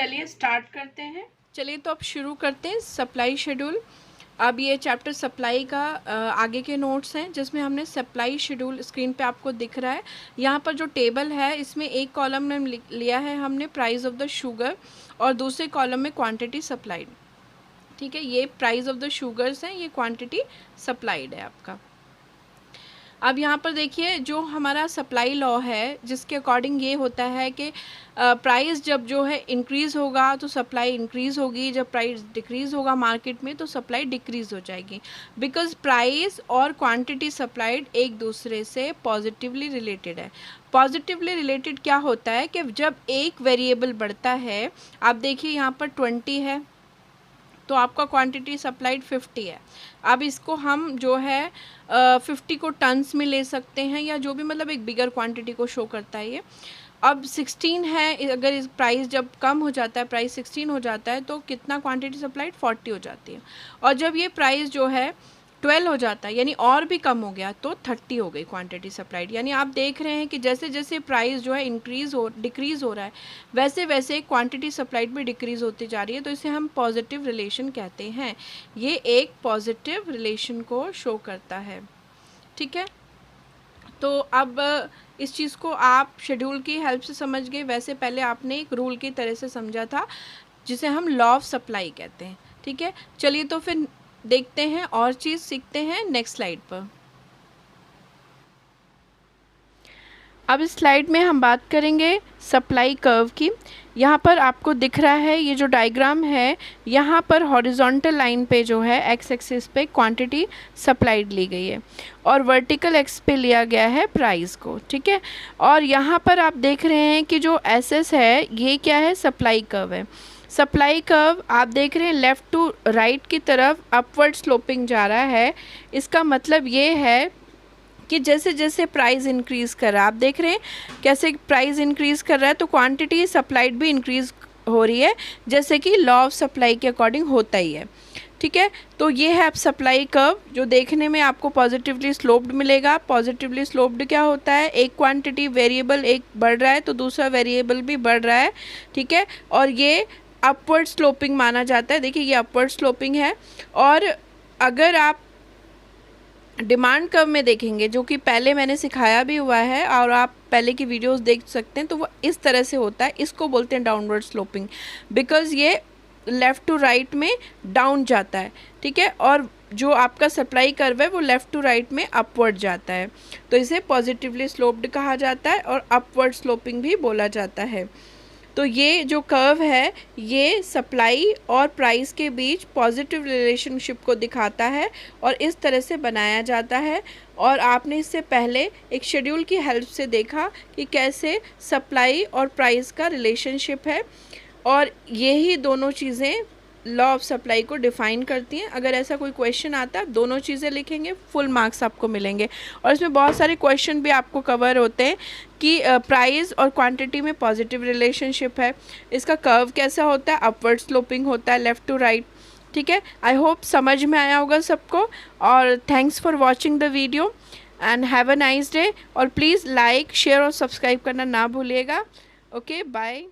चलिए स्टार्ट करते हैं। चलिए तो अब शुरू करते हैं सप्लाई शेड्यूल। अब ये चैप्टर सप्लाई का आगे के नोट्स हैं जिसमें हमने सप्लाई शेड्यूल स्क्रीन पे आपको दिख रहा है। यहाँ पर जो टेबल है इसमें एक कॉलम में लिया है हमने प्राइस ऑफ द शुगर और दूसरे कॉलम में क्वांटिटी सप्लाइड। ठीक है, ये प्राइस ऑफ द शुगर्स हैं, ये क्वांटिटी सप्लाइड है आपका। अब यहाँ पर देखिए जो हमारा सप्लाई लॉ है जिसके अकॉर्डिंग ये होता है कि प्राइस जब जो है इंक्रीज़ होगा तो सप्लाई इंक्रीज़ होगी, जब प्राइस डिक्रीज़ होगा मार्केट में तो सप्लाई डिक्रीज़ हो जाएगी। बिकॉज प्राइस और क्वांटिटी सप्लाइड एक दूसरे से पॉजिटिवली रिलेटेड है। पॉजिटिवली रिलेटेड क्या होता है कि जब एक वेरिएबल बढ़ता है, आप देखिए यहाँ पर 20 है तो आपका क्वांटिटी सप्लाइड 50 है। अब इसको हम जो है 50 को टन्स में ले सकते हैं या जो भी, मतलब एक बिगर क्वांटिटी को शो करता है ये। अब 16 है, अगर इस प्राइस जब कम हो जाता है, प्राइस 16 हो जाता है तो कितना क्वांटिटी सप्लाइड 40 हो जाती है। और जब ये प्राइस जो है 12 हो जाता है यानी और भी कम हो गया तो 30 हो गई क्वांटिटी सप्लाइड। यानी आप देख रहे हैं कि जैसे जैसे प्राइस जो है डिक्रीज़ हो रहा है वैसे वैसे क्वांटिटी सप्लाइड भी डिक्रीज़ होती जा रही है। तो इसे हम पॉजिटिव रिलेशन कहते हैं। ये एक पॉजिटिव रिलेशन को शो करता है। ठीक है, तो अब इस चीज़ को आप शेड्यूल की हेल्प से समझ गए। वैसे पहले आपने एक रूल की तरह से समझा था जिसे हम लॉ ऑफ सप्लाई कहते हैं। ठीक है, चलिए तो फिर देखते हैं और चीज़ सीखते हैं नेक्स्ट स्लाइड पर। अब इस स्लाइड में हम बात करेंगे सप्लाई कर्व की। यहाँ पर आपको दिख रहा है ये जो डायग्राम है, यहाँ पर हॉरिजॉन्टल लाइन पे जो है एक्स एक्सिस पे क्वांटिटी सप्लाइड ली गई है और वर्टिकल एक्स पे लिया गया है प्राइस को। ठीक है, और यहाँ पर आप देख रहे हैं कि जो एस एस है ये क्या है, सप्लाई कर्व है। सप्लाई कर्व आप देख रहे हैं लेफ़्ट टू राइट की तरफ अपवर्ड स्लोपिंग जा रहा है। इसका मतलब ये है कि जैसे जैसे प्राइस इंक्रीज़ कर रहा है, आप देख रहे हैं कैसे प्राइस इंक्रीज़ कर रहा है तो क्वांटिटी सप्लाइड भी इंक्रीज़ हो रही है, जैसे कि लॉ ऑफ सप्लाई के अकॉर्डिंग होता ही है। ठीक है, तो ये है अब सप्लाई कर्व जो देखने में आपको पॉजिटिवली स्लोप्ड मिलेगा। पॉजिटिवली स्लोप्ड क्या होता है, एक क्वांटिटी वेरिएबल एक बढ़ रहा है तो दूसरा वेरिएबल भी बढ़ रहा है। ठीक है, और ये अपवर्ड स्लोपिंग माना जाता है। देखिए ये अपवर्ड स्लोपिंग है। और अगर आप डिमांड कर्व में देखेंगे जो कि पहले मैंने सिखाया भी हुआ है और आप पहले की वीडियोस देख सकते हैं, तो वो इस तरह से होता है। इसको बोलते हैं डाउनवर्ड स्लोपिंग, बिकॉज़ ये लेफ़्ट टू राइट में डाउन जाता है। ठीक है, और जो आपका सप्लाई कर्व है वो लेफ़्ट टू राइट में अपवर्ड जाता है, तो इसे पॉजिटिवली स्लोप्ड कहा जाता है और अपवर्ड स्लोपिंग भी बोला जाता है। तो ये जो कर्व है ये सप्लाई और प्राइस के बीच पॉजिटिव रिलेशनशिप को दिखाता है और इस तरह से बनाया जाता है। और आपने इससे पहले एक शेड्यूल की हेल्प से देखा कि कैसे सप्लाई और प्राइस का रिलेशनशिप है और यही दोनों चीज़ें लॉ ऑफ सप्लाई को डिफ़ाइन करती हैं। अगर ऐसा कोई क्वेश्चन आता है दोनों चीज़ें लिखेंगे, फुल मार्क्स आपको मिलेंगे। और इसमें बहुत सारे क्वेश्चन भी आपको कवर होते हैं कि प्राइस और क्वांटिटी में पॉजिटिव रिलेशनशिप है, इसका कर्व कैसा होता है, अपवर्ड स्लोपिंग होता है लेफ़्ट टू राइट। ठीक है, आई होप समझ में आया होगा सबको। और thanks for watching the video and have a nice day. और प्लीज़ लाइक शेयर और सब्सक्राइब करना ना भूलिएगा। Okay, bye.